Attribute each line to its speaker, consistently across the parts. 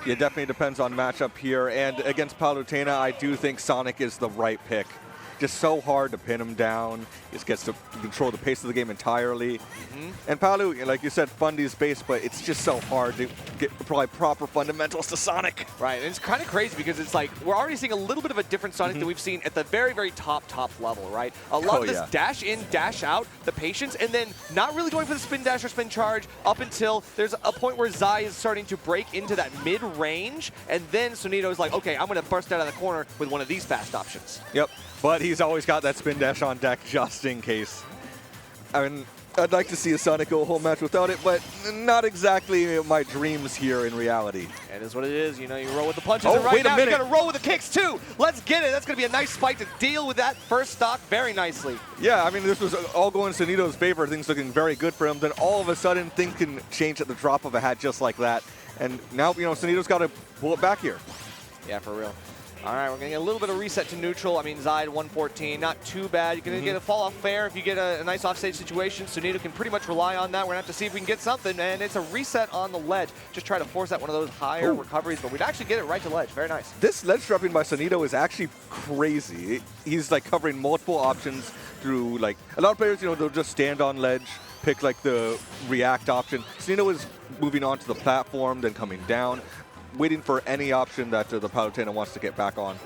Speaker 1: It definitely depends on matchup here. And against Palutena, I do think Sonic is the right pick. Just so hard to pin him down. He just gets to control the pace of the game entirely. And Palu, like you said, Fundy's base, but it's just so hard to get probably proper fundamentals to Sonic.
Speaker 2: Right, and it's kind of crazy because it's like we're already seeing a little bit of a different Sonic than we've seen at the very, very top level, right? A lot of this dash in, dash out, the patience, and then not really going for the spin dash or spin charge up until there's a point where Zai is starting to break into that mid-range, and then Sonido is like, okay, I'm going to burst out of the corner with one of these fast options.
Speaker 1: Yep, but he's always got that spin dash on deck just in case. I mean, I'd like to see a Sonic go a whole match without it, but not exactly my dreams here in reality.
Speaker 2: It is what it is. You know, you roll with the punches.
Speaker 1: Oh,
Speaker 2: and right
Speaker 1: wait a
Speaker 2: now,
Speaker 1: minute.
Speaker 2: you got to roll with the kicks, too. Let's get it. That's going to be a nice fight to deal with that first stock very nicely.
Speaker 1: Yeah, I mean, this was all going Sonido's favor. Things looking very good for him. Then all of a sudden, things can change at the drop of a hat just like that. And now, you know, Sonido's got to pull it back here.
Speaker 2: Yeah, for real. All right, we're going to get a little bit of reset to neutral. I mean, Zai 114, not too bad. You're going to get a fall off fair if you get a nice offstage situation. Sonido can pretty much rely on that. We're going to have to see if we can get something, and it's a reset on the ledge. Just try to force out one of those higher recoveries, but we'd actually get it right to ledge. Very nice.
Speaker 1: This ledge dropping by Sonido is actually crazy. He's like covering multiple options through like a lot of players, you know, they'll just stand on ledge, pick like the react option. Sonido is moving onto the platform, then coming down, waiting for any option that the Palutena wants to get back on.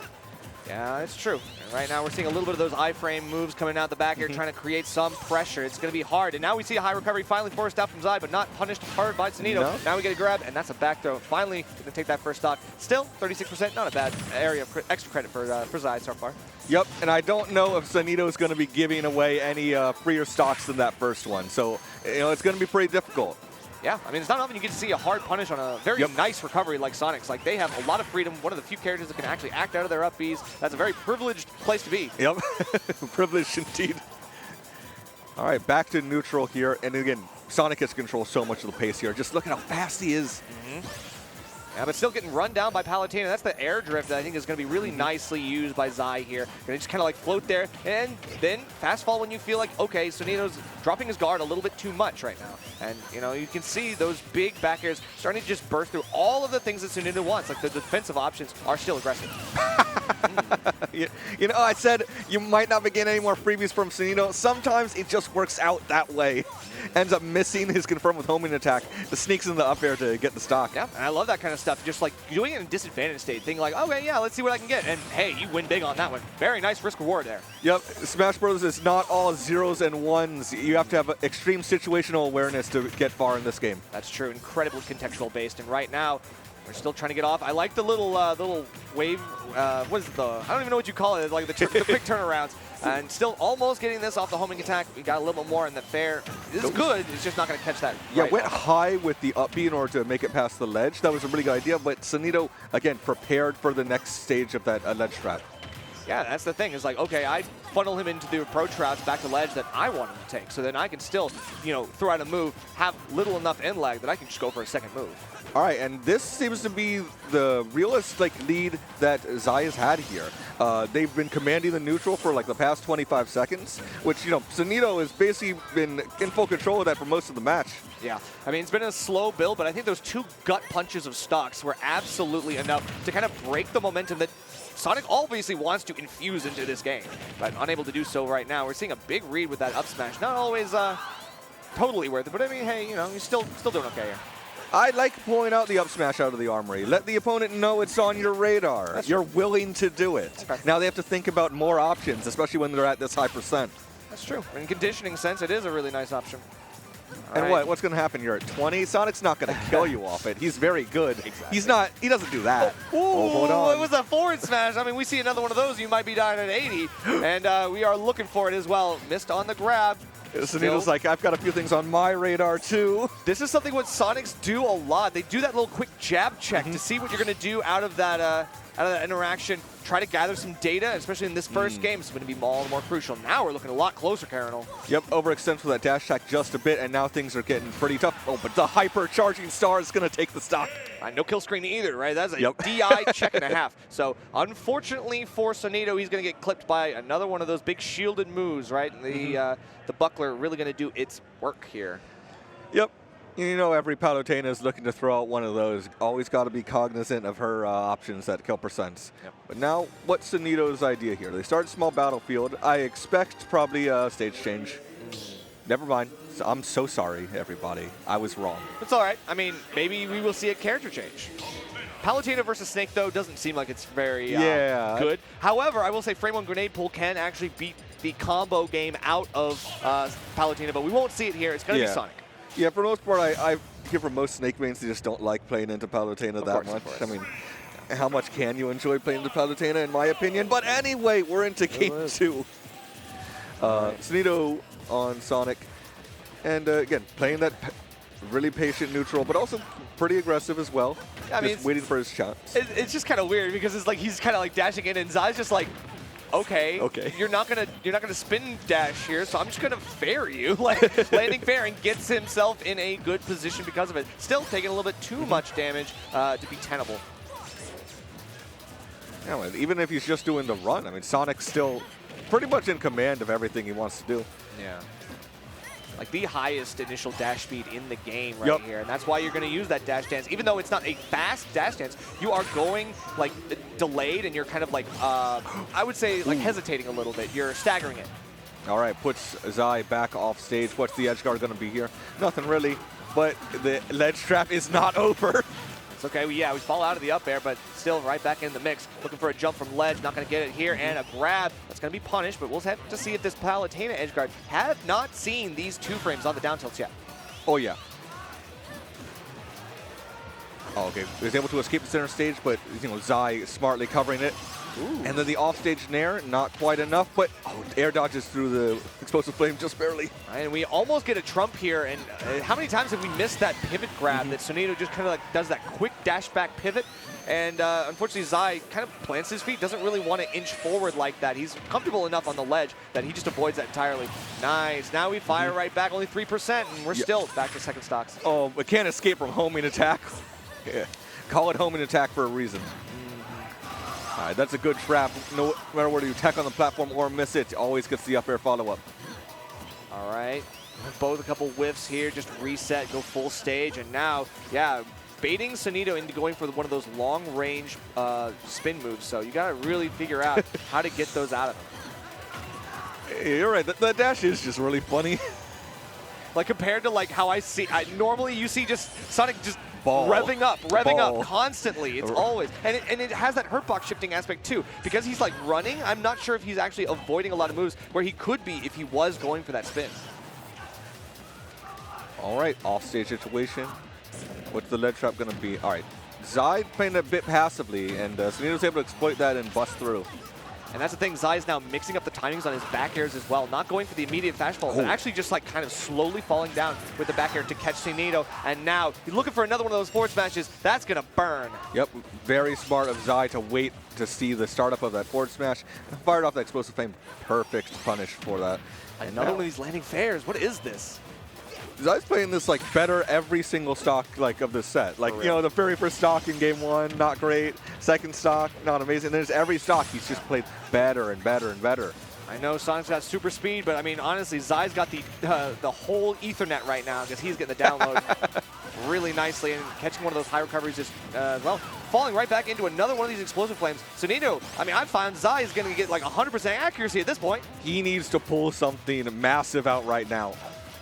Speaker 2: Yeah, it's true. And right now we're seeing a little bit of those iframe moves coming out the back here, trying to create some pressure. It's going to be hard. And now we see a high recovery finally forced out from Zai, but not punished hard by Sonido. No. Now we get a grab, and that's a back throw. Finally, we can take that first stock. Still, 36%, not a bad area of extra credit for Zai so far.
Speaker 1: Yep, and I don't know if Sonido is going to be giving away any freer stocks than that first one. So, you know, it's going to be pretty difficult.
Speaker 2: Yeah, I mean, it's not often you get to see a hard punish on a very nice recovery like Sonic's. Like, they have a lot of freedom. One of the few characters that can actually act out of their up Bs. That's a very privileged place to be.
Speaker 1: Yep, privileged indeed. All right, back to neutral here. And again, Sonic has controlled so much of the pace here. Just look at how fast he is.
Speaker 2: Yeah, but still getting run down by Palutena. That's the air drift that I think is going to be really nicely used by Zai here. Going to just kind of like float there, and then fast fall when you feel like, okay, Sonido's dropping his guard a little bit too much right now. And, you know, you can see those big back airs starting to just burst through all of the things that Sonido wants. Like, the defensive options are still aggressive.
Speaker 1: You know, I said you might not be getting any more freebies from Sonido. Sometimes it just works out that way. Ends up missing his confirm with homing attack. The sneaks in the up air to get the stock.
Speaker 2: Yeah, and I love that kind of stuff. Just like doing it in disadvantage state, thinking like, okay, yeah, let's see what I can get. And hey, you win big on that one. Very nice risk reward there.
Speaker 1: Yep, Smash Bros. Is not all zeros and ones. You have to have extreme situational awareness to get far in this game.
Speaker 2: That's true. Incredibly contextual based. And right now, we're still trying to get off. I like the little wave. What is it? I don't even know what you call it. Like the quick turnarounds. And still almost getting this off the homing attack. We got a little bit more in the fair. This is good. It's just not going to catch that.
Speaker 1: Yeah,
Speaker 2: right
Speaker 1: went
Speaker 2: off.
Speaker 1: high with the up B in order to make it past the ledge. That was a really good idea. But Sonido, again, prepared for the next stage of that ledge trap.
Speaker 2: Yeah, that's the thing. It's like, okay, I funnel him into the approach routes back to ledge that I want him to take. So then I can still, you know, throw out a move, have little enough end lag that I can just go for a second move.
Speaker 1: All right, and this seems to be the realest lead that Zai has had here. They've been commanding the neutral for like the past 25 seconds, which, you know, Sonido has basically been in full control of that for most of the match.
Speaker 2: Yeah, I mean, it's been a slow build, but I think those two gut punches of stocks were absolutely enough to kind of break the momentum that Sonic obviously wants to infuse into this game, but unable to do so right now. We're seeing a big read with that up smash. Not always totally worth it, but I mean, hey, you know, you're still doing okay here.
Speaker 1: I like pulling out the up smash out of the armory. Let the opponent know it's on your radar. You're willing to do it.
Speaker 2: Okay.
Speaker 1: Now they have to think about more options, especially when they're at this high percent.
Speaker 2: That's true. In conditioning sense, it is a really nice option.
Speaker 1: All right. What's going to happen? You're at 20. Sonic's not going to kill you off it. He's very good.
Speaker 2: Exactly.
Speaker 1: He's not. He doesn't do that.
Speaker 2: Oh,
Speaker 1: hold on.
Speaker 2: It was a forward smash. I mean, we see another one of those. You might be dying at 80, and we are looking for it as well. Missed on the grab.
Speaker 1: Sonido's like, I've got a few things on my radar too.
Speaker 2: This is something what Sonics do a lot. They do that little quick jab check to see what you're going to do out of that interaction. Try to gather some data, especially in this first game. It's going to be all the more crucial. Now we're looking a lot closer, Carinal.
Speaker 1: Yep, overextends with that dash attack just a bit, and now things are getting pretty tough. Oh, but the hyper charging star is going to take the stock.
Speaker 2: No kill screen either, right? That's a DI check and a half. So unfortunately for Sonido, he's going to get clipped by another one of those big shielded moves, right? The buckler really going to do its work here.
Speaker 1: Yep. You know, every Palutena is looking to throw out one of those. Always got to be cognizant of her options at kill percents.
Speaker 2: Yep.
Speaker 1: But now, what's Sonido's idea here? They start small battlefield. I expect probably a stage change. Never mind. I'm so sorry, everybody. I was wrong.
Speaker 2: It's all right. I mean, maybe we will see a character change. Palutena versus Snake, though, doesn't seem like it's very good. However, I will say Frame 1 Grenade Pool can actually beat the combo game out of Palutena, but we won't see it here. It's going to be Sonic.
Speaker 1: Yeah, for the most part, I hear from most Snake mains, they just don't like playing into Palutena that much. I mean, how much can you enjoy playing into Palutena, in my opinion? But anyway, we're into game 2. Sonido on Sonic. And again, playing that really patient neutral, but also pretty aggressive as well. Yeah, I mean, just waiting for his chance.
Speaker 2: It's just kind of weird because it's like he's kind of like dashing in, and Zai's just like, okay, you're not gonna spin dash here, so I'm just gonna fair you, like landing fair, and gets himself in a good position because of it. Still taking a little bit too much damage to be tenable.
Speaker 1: Yeah, well, even if he's just doing the run, I mean, Sonic's still pretty much in command of everything he wants to do.
Speaker 2: Yeah. Like the highest initial dash speed in the game right here. And that's why you're going to use that dash dance. Even though it's not a fast dash dance, you are going like delayed, and you're kind of like, I would say like hesitating a little bit. You're staggering it.
Speaker 1: All right, puts Zai back off stage. What's the edge guard going to be here? Nothing really, but the ledge trap is not over.
Speaker 2: It's okay, we fall out of the up air, but still right back in the mix. Looking for a jump from ledge, not going to get it here, and a grab. That's going to be punished, but we'll have to see if this Palutena edge guard have not seen these 2 frames on the down tilts yet.
Speaker 1: Oh, yeah. Oh, okay. He was able to escape the center stage, but, you know, Zai smartly covering it. Ooh. And then the offstage nair, not quite enough, but air dodges through the explosive flame just barely.
Speaker 2: And we almost get a trump here, and how many times have we missed that pivot grab that Sonido just kind of like does that quick dash back pivot, and unfortunately Zai kind of plants his feet, doesn't really want to inch forward like that. He's comfortable enough on the ledge that he just avoids that entirely. Nice, now we fire right back, only 3%, and we're still back to second stocks.
Speaker 1: Oh, we can't escape from homing attack. Yeah. Call it homing attack for a reason. All right, that's a good trap. No matter whether you attack on the platform or miss it, always gets the up air follow-up.
Speaker 2: All right, both a couple whiffs here, just reset, go full stage, and now, yeah, baiting Sonido into going for one of those long-range spin moves. So you got to really figure out how to get those out of him.
Speaker 1: You're right. The dash is just really funny.
Speaker 2: Like compared to like how I see, normally you see just Sonic just
Speaker 1: Ball.
Speaker 2: revving up constantly. It's always, and it has that hurtbox shifting aspect too. Because he's like running, I'm not sure if he's actually avoiding a lot of moves where he could be if he was going for that spin.
Speaker 1: All right, offstage situation. What's the ledge trap going to be? All right, Zai playing a bit passively, and Sonido's able to exploit that and bust through.
Speaker 2: And that's the thing, Zai's now mixing up the timings on his back airs as well, not going for the immediate fastball, but actually just like kind of slowly falling down with the back air to catch Sonido. And now he's looking for another one of those forward smashes. That's going to burn.
Speaker 1: Yep, very smart of Zai to wait to see the startup of that forward smash. Fired off that explosive flame. Perfect punish for that.
Speaker 2: Another one of these landing fairs. What is this?
Speaker 1: Zai's playing this like better every single stock like of this set. Like, you know, the very first stock in game 1, not great. Second stock, not amazing. There's every stock he's just played better and better and better.
Speaker 2: I know Sonic's got super speed, but I mean, honestly, Zai's got the whole Ethernet right now because he's getting the download really nicely and catching one of those high recoveries just, well, falling right back into another one of these explosive flames. Sonido, I mean, I find Zai is going to get like 100% accuracy at this point.
Speaker 1: He needs to pull something massive out right now.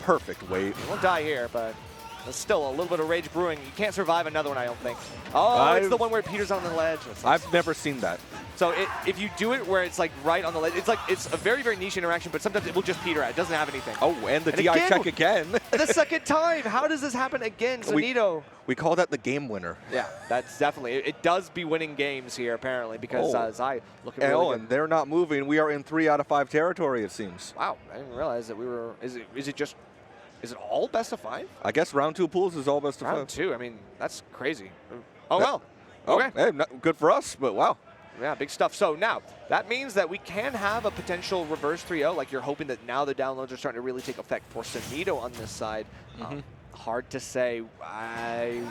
Speaker 1: Perfect weight.
Speaker 2: He won't die here, but there's still a little bit of rage brewing. You can't survive another one, I don't think. Oh, it's the one where Peter's on the ledge.
Speaker 1: I've never seen that.
Speaker 2: So if you do it where it's like right on the ledge, it's a very, very niche interaction, but sometimes it will just peter out. It doesn't have anything.
Speaker 1: Oh, and the DI check again.
Speaker 2: The second time. How does this happen again, Sonido?
Speaker 1: We call that the game winner.
Speaker 2: Yeah, that's definitely. It does be winning games here, apparently, because Zai looking really good.
Speaker 1: And they're not moving. We are in 3 out of 5 territory, it seems.
Speaker 2: Wow, I didn't realize that we were. Is it all best of 5?
Speaker 1: I guess round 2 pools is all best of 5.
Speaker 2: Round 2, I mean, that's crazy. Oh, well. Okay.
Speaker 1: Hey, not good for us, but wow.
Speaker 2: Yeah, big stuff. So now, that means that we can have a potential reverse 3-0, like you're hoping that now the downloads are starting to really take effect for Sonido on this side. Hard to say. I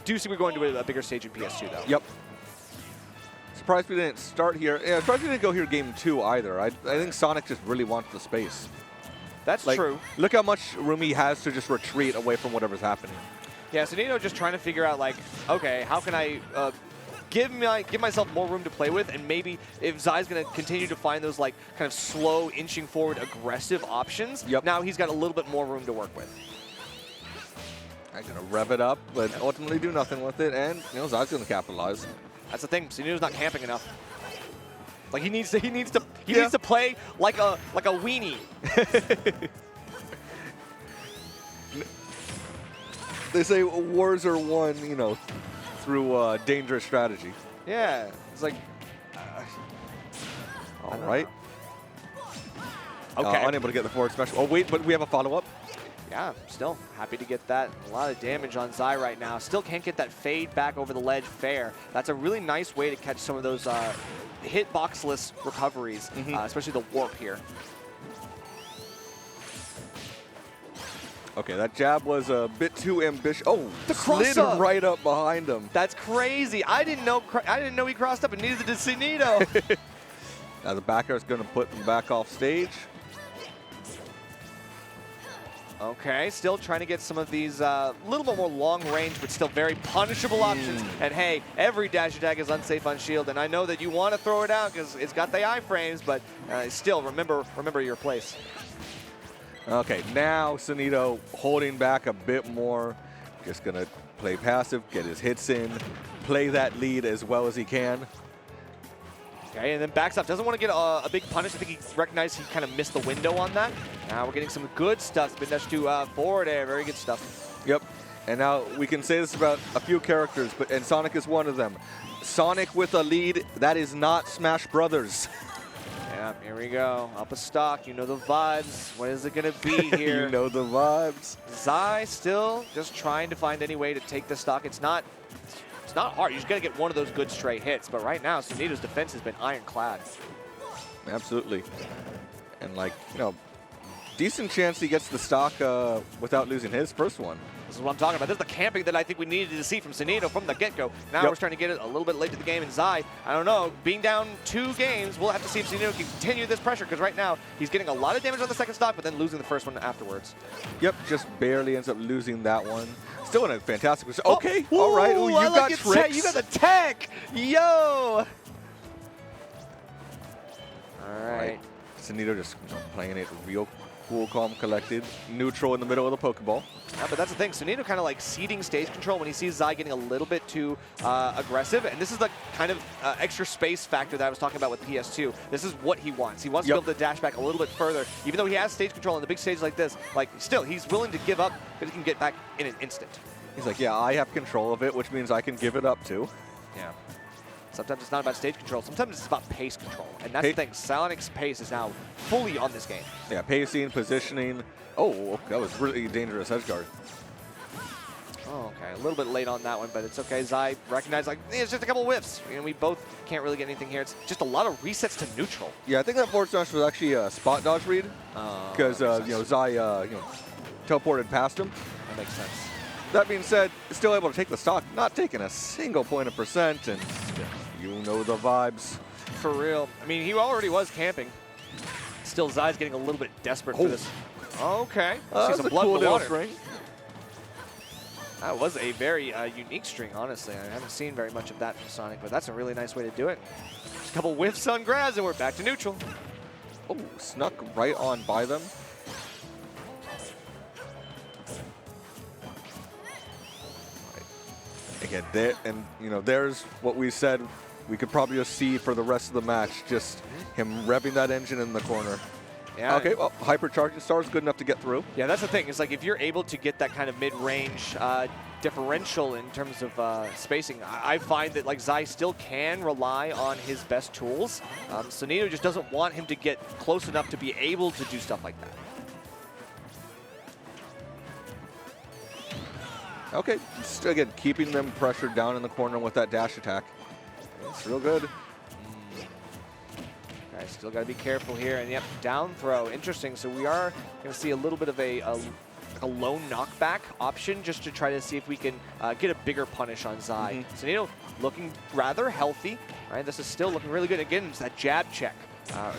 Speaker 2: do see we're going to a bigger stage in PS2, though.
Speaker 1: Yep. Surprised we didn't start here. Yeah, surprised we didn't go here game 2 either. I think Sonic just really wants the space.
Speaker 2: That's
Speaker 1: like,
Speaker 2: true.
Speaker 1: Look how much room he has to just retreat away from whatever's happening.
Speaker 2: Yeah, Sonido just trying to figure out, like, okay, how can I give myself more room to play with, and maybe if Zai's going to continue to find those, like, kind of slow, inching forward, aggressive options, now he's got a little bit more room to work with.
Speaker 1: I'm going to rev it up, but ultimately do nothing with it, and, you know, Zai's going to capitalize.
Speaker 2: That's the thing, Sonido's not camping enough. Like, he needs to play like a weenie.
Speaker 1: They say wars are won, you know, through dangerous strategy.
Speaker 2: Yeah, it's like.
Speaker 1: All right.
Speaker 2: Okay.
Speaker 1: Unable to get the forward smash. Oh wait, but we have a follow-up.
Speaker 2: Yeah, still happy to get that. A lot of damage on Zai right now. Still can't get that fade back over the ledge fair. That's a really nice way to catch some of those hitboxless recoveries, especially the warp here.
Speaker 1: Okay, that jab was a bit too ambitious. Oh,
Speaker 2: the
Speaker 1: slid
Speaker 2: cross-up
Speaker 1: right up behind him.
Speaker 2: That's crazy. I didn't know he crossed up, and neither did Sonido.
Speaker 1: Now the backer is going to put him back off stage.
Speaker 2: Okay, still trying to get some of these little bit more long range, but still very punishable options. And hey, every dash attack is unsafe on shield, and I know that you want to throw it out because it's got the iframes, but still remember your place.
Speaker 1: Okay, now Sonido holding back a bit more. Just going to play passive, get his hits in, play that lead as well as he can.
Speaker 2: Okay, and then backs up. Doesn't want to get a big punish. I think he recognized he kind of missed the window on that. Now we're getting some good stuff. Spin dash to forward air. Very good stuff.
Speaker 1: Yep. And now we can say this about a few characters, and Sonic is one of them. Sonic with a lead, that is not Smash Brothers.
Speaker 2: Yeah, here we go. Up a stock. You know the vibes. What is it going to be here?
Speaker 1: You know the vibes.
Speaker 2: Zai still just trying to find any way to take the stock. It's not hard. You just got to get one of those good straight hits. But right now, Sonido's defense has been ironclad.
Speaker 1: Absolutely. And, like, you know, decent chance he gets the stock without losing his first one.
Speaker 2: This is what I'm talking about. This is the camping that I think we needed to see from Sonido from the get-go. Now we're starting to get it a little bit late to the game. And Zai, I don't know, being down 2 games, we'll have to see if Sonido can continue this pressure, because right now he's getting a lot of damage on the second stock, but then losing the first one afterwards.
Speaker 1: Yep, just barely ends up losing that one. Still in a fantastic position. Okay, all right. Ooh, you got tricks.
Speaker 2: You got the tech. Yo. All right.
Speaker 1: Sonido just playing it real cool, calm, collected. Neutral in the middle of the Pokeball.
Speaker 2: Yeah, but that's the thing. Sonido kind of like ceding stage control when he sees Zai getting a little bit too aggressive. And this is the kind of extra space factor that I was talking about with PS2. This is what he wants. He wants to be able to dash back a little bit further. Even though he has stage control on the big stage like this, like still, he's willing to give up because he can get back in an instant.
Speaker 1: He's like, yeah, I have control of it, which means I can give it up too.
Speaker 2: Yeah. Sometimes it's not about stage control. Sometimes it's about pace control. And that's the thing. Sonic's pace is now fully on this game.
Speaker 1: Yeah, pacing, positioning. Oh, that was really dangerous edge guard.
Speaker 2: Oh, okay. A little bit late on that one, but it's okay. Zai recognized, like, it's just a couple whiffs. You know, we both can't really get anything here. It's just a lot of resets to neutral.
Speaker 1: Yeah, I think that forward smash was actually a spot dodge read. Because, you know, Zai, you know, teleported past him.
Speaker 2: That makes sense.
Speaker 1: That being said, still able to take the stock, not taking a single point of percent, and you know the vibes.
Speaker 2: For real. I mean, he already was camping. Still, Zai's getting a little bit desperate for this. Okay.
Speaker 1: That's a cool little string.
Speaker 2: That was a very unique string, honestly. I haven't seen very much of that from Sonic, but that's a really nice way to do it. Just a couple whiffs on grass, and we're back to neutral.
Speaker 1: Oh, snuck right on by them. Again, there, and you know, there's what we said we could probably just see for the rest of the match, just him revving that engine in the corner.
Speaker 2: Yeah.
Speaker 1: Okay, well, hypercharging star is good enough to get through.
Speaker 2: Yeah, that's the thing. It's like if you're able to get that kind of mid-range differential in terms of spacing, I find that like Zai still can rely on his best tools. Sonido just doesn't want him to get close enough to be able to do stuff like that.
Speaker 1: Okay, just, again, keeping them pressured down in the corner with that dash attack. It's real good.
Speaker 2: Okay, still got to be careful here. And yep, down throw. Interesting. So we are going to see a little bit of a lone knockback option just to try to see if we can get a bigger punish on Zai. Sonido looking rather healthy. Right, this is still looking really good. Again, it's that jab check.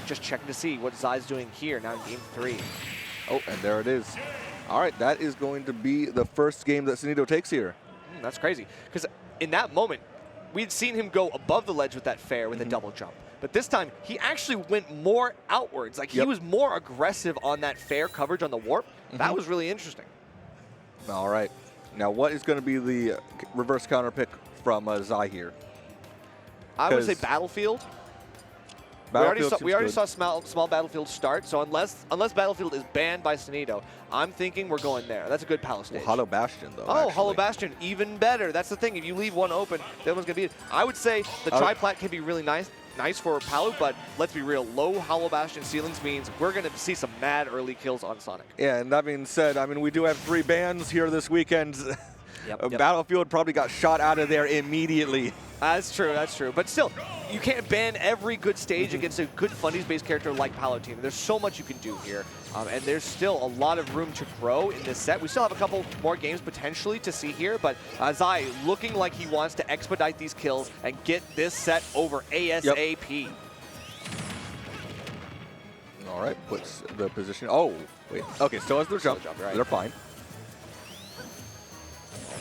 Speaker 2: Just checking to see what Zai's doing here now in game 3.
Speaker 1: Oh, and there it is. All right, that is going to be the first game that Sonido takes here.
Speaker 2: That's crazy. Because in that moment, we'd seen him go above the ledge with that fair with a double jump. But this time, he actually went more outwards. Like, he was more aggressive on that fair coverage on the warp. That was really interesting.
Speaker 1: All right. Now, what is going to be the reverse counter pick from Zai here?
Speaker 2: I would say Battlefield. We already saw small Battlefield start, so unless Battlefield is banned by Sonido, I'm thinking we're going there. That's a good Palo stage.
Speaker 1: Well, Hollow Bastion, though.
Speaker 2: Oh, Hollow Bastion, even better. That's the thing. If you leave one open, the other one's going to be it. I would say the Triplat can be really nice for Palu, but let's be real. Low Hollow Bastion ceilings means we're going to see some mad early kills on Sonic.
Speaker 1: Yeah, and that being said, I mean, we do have 3 bans here this weekend. Battlefield probably got shot out of there immediately.
Speaker 2: That's true, that's true. But still, you can't ban every good stage against a good fundies-based character like Palutena. There's so much you can do here, and there's still a lot of room to grow in this set. We still have a couple more games potentially to see here, but Zai looking like he wants to expedite these kills and get this set over ASAP.
Speaker 1: All right, puts the position. Oh, wait. Okay, still has their jump.
Speaker 2: Right.
Speaker 1: They're fine.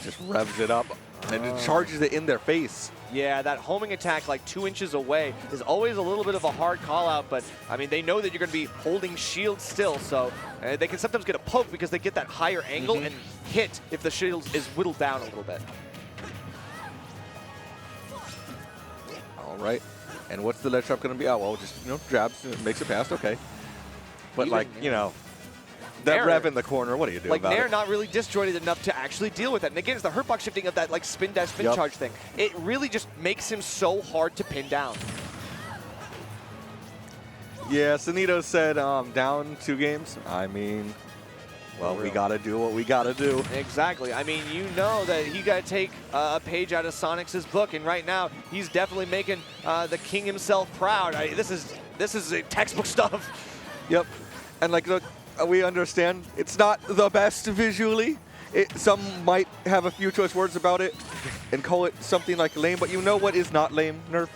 Speaker 1: Just revs it up and it charges it in their face.
Speaker 2: Yeah, that homing attack like 2 inches away is always a little bit of a hard call out, but I mean, they know that you're going to be holding shield still, so they can sometimes get a poke because they get that higher angle and hit if the shield is whittled down a little bit.
Speaker 1: All right. And what's the ledge trap going to be? Oh, well, just, jabs, makes it past, okay. But
Speaker 2: Even,
Speaker 1: that
Speaker 2: Nair,
Speaker 1: rev in the corner, what do you do about
Speaker 2: Nair
Speaker 1: it?
Speaker 2: not really disjointed enough to actually deal with it. And again, it's the hurtbox shifting of that spin dash spin charge thing. It really just makes him so hard to pin down.
Speaker 1: Yeah, Sonido said down 2 games. I mean, well, we got to do what we got to do.
Speaker 2: Exactly. I mean, you know that he got to take a page out of Sonic's book, and right now he's definitely making the king himself proud. This is textbook stuff.
Speaker 1: Yep. And look, we understand it's not the best visually. Some might have a few choice words about it and call it something like lame, but you know what is not lame, Nerf?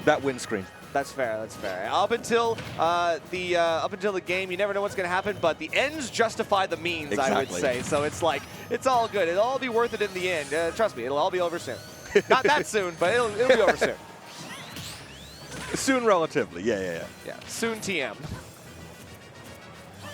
Speaker 1: That windscreen.
Speaker 2: That's fair. That's fair. Up until the game, you never know what's going to happen, but the ends justify the means, exactly. I would say. So it's like, it's all good. It'll all be worth it in the end. Trust me, it'll all be over soon. Not that soon, but it'll be over soon.
Speaker 1: Soon, relatively. Yeah.
Speaker 2: Soon, TM.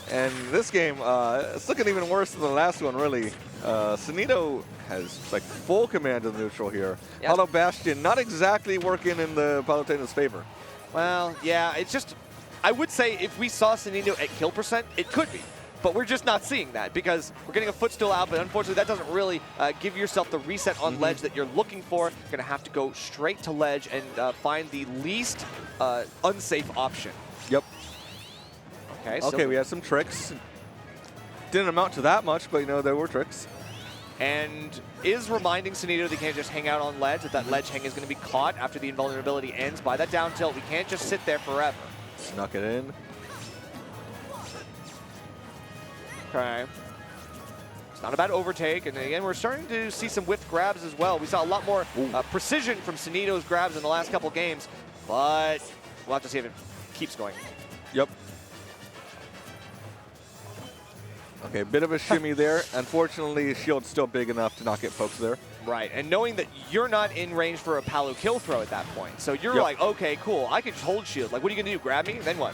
Speaker 1: And this game, it's looking even worse than the last one, really. Sonido has full command of the neutral here.
Speaker 2: Yep.
Speaker 1: Hollow Bastion not exactly working in the Palutena's favor.
Speaker 2: Well, yeah, it's just, I would say if we saw Sonido at kill percent, it could be. But we're just not seeing that because we're getting a footstool out, but unfortunately that doesn't really give yourself the reset on ledge that you're looking for. You're going to have to go straight to ledge and find the least unsafe option.
Speaker 1: Yep.
Speaker 2: Okay,
Speaker 1: we had some tricks. Didn't amount to that much, but there were tricks.
Speaker 2: And is reminding Sonido they can't just hang out on ledge, that ledge hang is going to be caught after the invulnerability ends by that down tilt. We can't just sit there forever.
Speaker 1: Snuck it in.
Speaker 2: Okay. It's not a bad overtake, and again, we're starting to see some whiffed grabs as well. We saw a lot more precision from Sonido's grabs in the last couple games, but we'll have to see if it keeps going.
Speaker 1: Yep. Okay, bit of a shimmy there. Unfortunately, shield's still big enough to not get folks there.
Speaker 2: Right, and knowing that you're not in range for a Palu kill throw at that point. So you're like, okay, cool, I can just hold shield. Like, what are you going to do, grab me? Then what?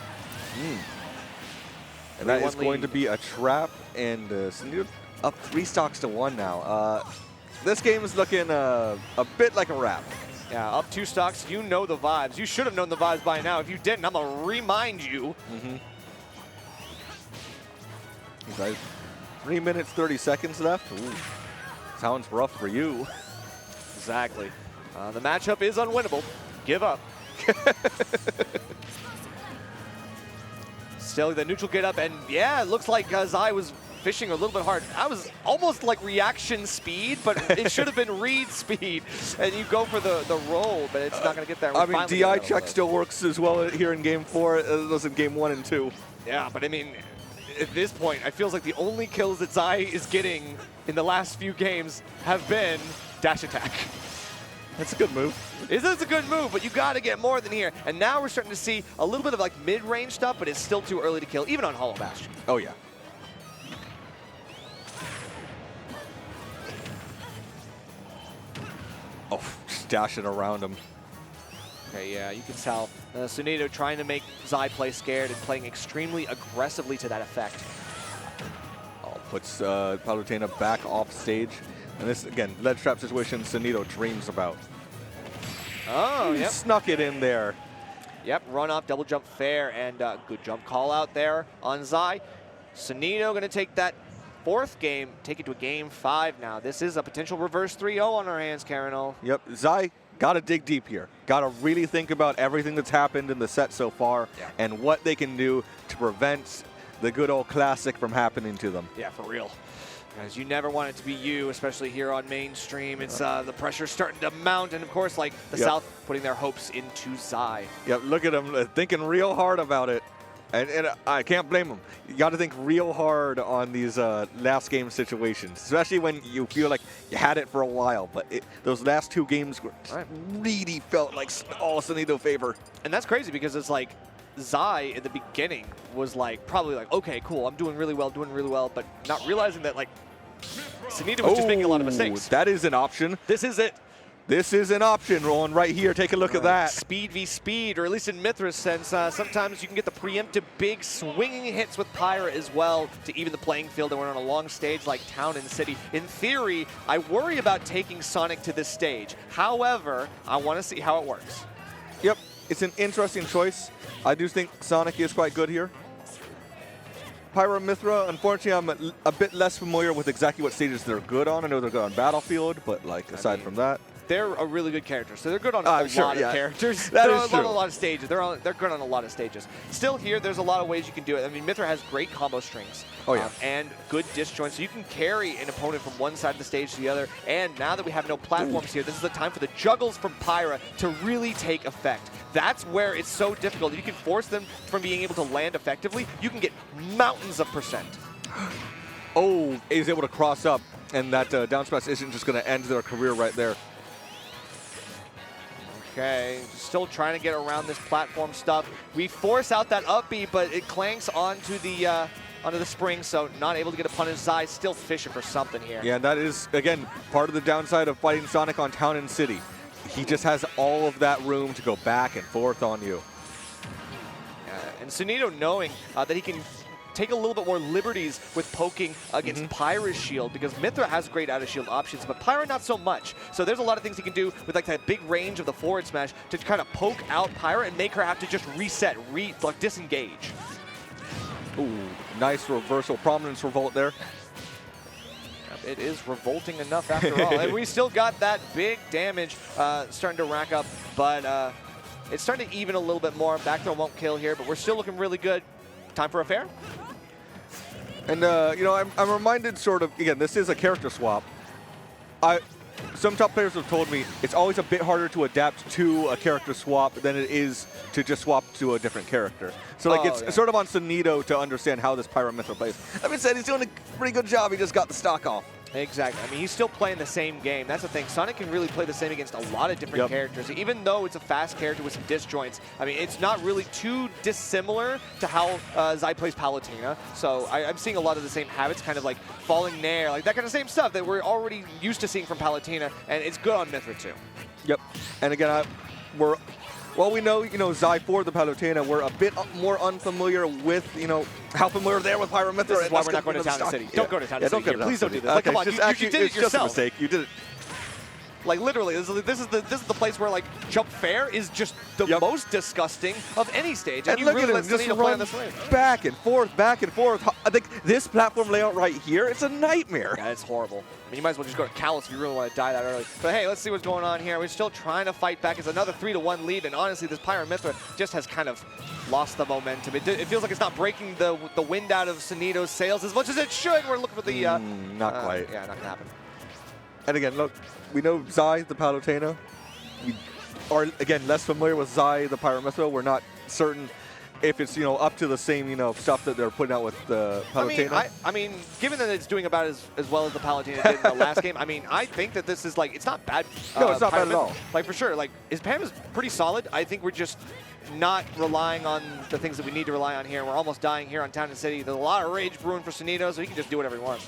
Speaker 1: And that is going to be a trap, and Sonido up 3 stocks to 1 now. This game is looking a bit like a wrap.
Speaker 2: Yeah, up 2 stocks, you know the vibes. You should have known the vibes by now. If you didn't, I'm going to remind you.
Speaker 1: 3 minutes, 30 seconds left. Ooh, sounds rough for you.
Speaker 2: Exactly. The matchup is unwinnable. Give up. Still, the neutral get up, and yeah, it looks like Zai was fishing a little bit hard. That was almost like reaction speed, but it should have been read speed. And you go for the roll, but it's not going to get there.
Speaker 1: I mean, DI check still works as well here in Game 4 as it does in Game 1 and 2.
Speaker 2: Yeah, but I mean, at this point, it feels like the only kills that Zai is getting in the last few games have been dash attack.
Speaker 1: That's a good move.
Speaker 2: It is a good move, but you got to get more than here. And now we're starting to see a little bit of mid-range stuff, but it's still too early to kill, even on Hollow Bastion.
Speaker 1: Oh, yeah. just dashing around him.
Speaker 2: Okay, yeah, you can tell. Sonido trying to make Zai play scared and playing extremely aggressively to that effect.
Speaker 1: Oh, puts Palutena back off stage. And this, again, ledge trap situation Sonido dreams about.
Speaker 2: Oh, yep.
Speaker 1: Snuck it in there.
Speaker 2: Yep, run off, double jump fair, and good jump call out there on Zai. Sonido going to take that fourth game, take it to a game 5 now. This is a potential reverse 3-0 on our hands, Karino.
Speaker 1: Yep, Zai got to dig deep here. Got to really think about everything that's happened in the set so far and what they can do to prevent the good old classic from happening to them.
Speaker 2: Yeah, for real. Guys, you never want it to be you, especially here on mainstream. It's the pressure's starting to mount, and of course, like the South putting their hopes into Zai.
Speaker 1: Yep, look at him thinking real hard about it. And I can't blame him. You got to think real hard on these last game situations, especially when you feel like you had it for a while. But those last 2 games really felt like all Sonido favor.
Speaker 2: And that's crazy because it's like Zai in the beginning was like probably like, okay, cool, I'm doing really well, but not realizing that like Sonido was just making a lot of mistakes.
Speaker 1: That is an option.
Speaker 2: This is it.
Speaker 1: This is an option, Rowan, right here. Take a look at that.
Speaker 2: Speed v speed, or at least in Mithra's sense, sometimes you can get the preemptive big swinging hits with Pyra as well to even the playing field, and we're on a long stage like Town and City. In theory, I worry about taking Sonic to this stage. However, I want to see how it works.
Speaker 1: Yep, it's an interesting choice. I do think Sonic is quite good here. Pyra, Mithra, unfortunately, I'm a bit less familiar with exactly what stages they're good on. I know they're good on Battlefield, but like aside from that.
Speaker 2: They're a really good character, so they're good on a lot of characters.
Speaker 1: That
Speaker 2: is
Speaker 1: is true.
Speaker 2: On a lot of stages. They're good on a lot of stages. Still here, there's a lot of ways you can do it. I mean, Mithra has great combo strings.
Speaker 1: Oh, yeah.
Speaker 2: And good disjoints, so you can carry an opponent from one side of the stage to the other. And now that we have no platforms here, this is the time for the juggles from Pyra to really take effect. That's where it's so difficult. You can force them from being able to land effectively. You can get mountains of %.
Speaker 1: Oh, he's able to cross up, and that down smash isn't just going to end their career right there.
Speaker 2: Okay, still trying to get around this platform stuff. We force out that up B, but it clanks onto the spring, so not able to get a punish. Zai still fishing for something here.
Speaker 1: Yeah, that is, again, part of the downside of fighting Sonic on Town and City. He just has all of that room to go back and forth on you.
Speaker 2: And Sonido knowing that he can take a little bit more liberties with poking against Pyra's shield, because Mithra has great out of shield options, but Pyra not so much. So there's a lot of things he can do with like that big range of the forward smash to kind of poke out Pyra and make her have to just reset, like disengage.
Speaker 1: Ooh, nice reversal, prominence revolt there.
Speaker 2: It is revolting enough after all. And we still got that big damage starting to rack up, but it's starting to even a little bit more. Back throw won't kill here, but we're still looking really good. Time for a fair?
Speaker 1: And, you know, I'm reminded sort of, again, this is a character swap. Some top players have told me it's always a bit harder to adapt to a character swap than it is to just swap to a different character. So, like, it's sort of on Sonido to understand how this Pyra Mithra plays. That being said, he's doing a pretty good job. He just got the stock off.
Speaker 2: Exactly. I mean, he's still playing the same game. That's the thing. Sonic can really play the same against a lot of different characters. Even though it's a fast character with some disjoints, I mean, it's not really too dissimilar to how Zai plays Palutena. So I'm seeing a lot of the same habits, kind of like falling nair, like that kind of same stuff that we're already used to seeing from Palutena, and it's good on Mithra too.
Speaker 1: Yep. And again, well, we know, you know, Zai for the Palutena, we're a bit more unfamiliar with, you know, how familiar they are with Pyra Mithra.
Speaker 2: This is why we're not going to Town and City. Don't go to Town and City. Please don't do this.
Speaker 1: Okay,
Speaker 2: like, come on,
Speaker 1: you
Speaker 2: did it
Speaker 1: it's
Speaker 2: yourself.
Speaker 1: Just a mistake. You did it.
Speaker 2: Like literally, this is the place where like jump fair is just the most disgusting of any stage.
Speaker 1: And
Speaker 2: you
Speaker 1: look
Speaker 2: really
Speaker 1: at him just
Speaker 2: play on
Speaker 1: run
Speaker 2: this lane.
Speaker 1: back and forth, back and forth. I think this platform layout right here, it's a nightmare.
Speaker 2: Yeah, it's horrible. I mean, you might as well just go to Callus if you really want to die that early. But hey, let's see what's going on here. We're still trying to fight back. It's another 3-1 lead, and honestly, this Pyra Mithra just has kind of lost the momentum. It feels like it's not breaking the wind out of Sonido's sails as much as it should. We're looking for the...
Speaker 1: not quite.
Speaker 2: Yeah, not going to happen.
Speaker 1: And again, look, we know Zai, the Palutena. We are, again, less familiar with Zai, the Pyra Mithra. We're not certain if it's, you know, up to the same, you know, stuff that they're putting out with the Palutena.
Speaker 2: I mean, given that it's doing about as well as the Palutena did in the last game, I mean, I think that this is, like, it's not bad.
Speaker 1: No, it's not bad at all.
Speaker 2: Like, for sure. Like, his PAM is pretty solid. I think we're just not relying on the things that we need to rely on here. We're almost dying here on Town and City. There's a lot of rage brewing for Sonido, so he can just do whatever he wants.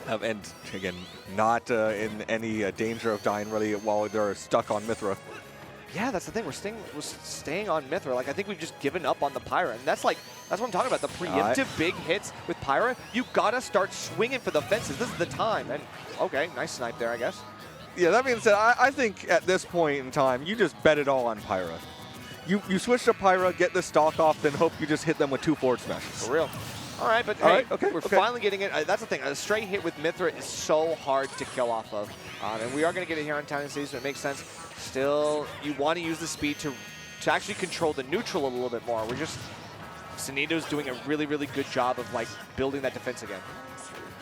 Speaker 1: And again, not in any danger of dying really while they're stuck on Mythra.
Speaker 2: Yeah, that's the thing. We're staying on Mythra. Like, I think we've just given up on the Pyra. And that's what I'm talking about. The preemptive big hits with Pyra, you got to start swinging for the fences. This is the time. And, okay, nice snipe there, I guess.
Speaker 1: Yeah, that being said, I think at this point in time, you just bet it all on Pyra. You switch to Pyra, get the stock off, then hope you just hit them with 2 forward smashes.
Speaker 2: For real. All right, but hey, we're finally getting it. That's the thing. A straight hit with Mythra is so hard to kill off of. And we are going to get it here on Town and City, so it makes sense. Still, you want to use the speed to actually control the neutral a little bit more. Sonido's doing a really, really good job of, like, building that defense again.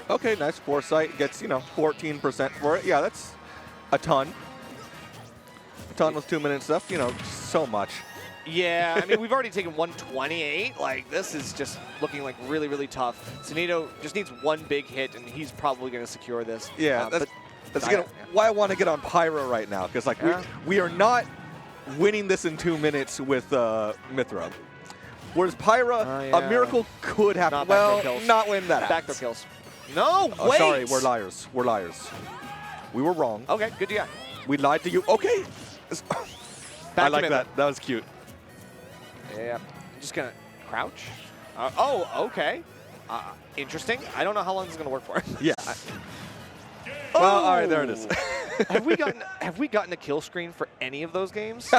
Speaker 1: Okay, nice foresight. Gets, 14% for it. Yeah, that's a ton. A ton with 2 minutes left, so much.
Speaker 2: Yeah, I mean, we've already taken 128. Like, this is just looking like really, really tough. Sonido just needs one big hit, and he's probably going to secure this.
Speaker 1: Yeah, that's again why I want to get on Pyra right now, because like we are not winning this in 2 minutes with Mythra. Whereas Pyra, a miracle could happen. Not when that happens.
Speaker 2: Backdoor kills. No, wait!
Speaker 1: Sorry, we're liars. We're liars. We were wrong.
Speaker 2: Okay, good to go.
Speaker 1: We lied to you. Okay. I like that. That was cute.
Speaker 2: Yeah, I'm just gonna crouch. Oh, okay. Interesting. I don't know how long this is gonna work for.
Speaker 1: Yeah. Well, all right, there it is.
Speaker 2: Have we gotten a kill screen for any of those games?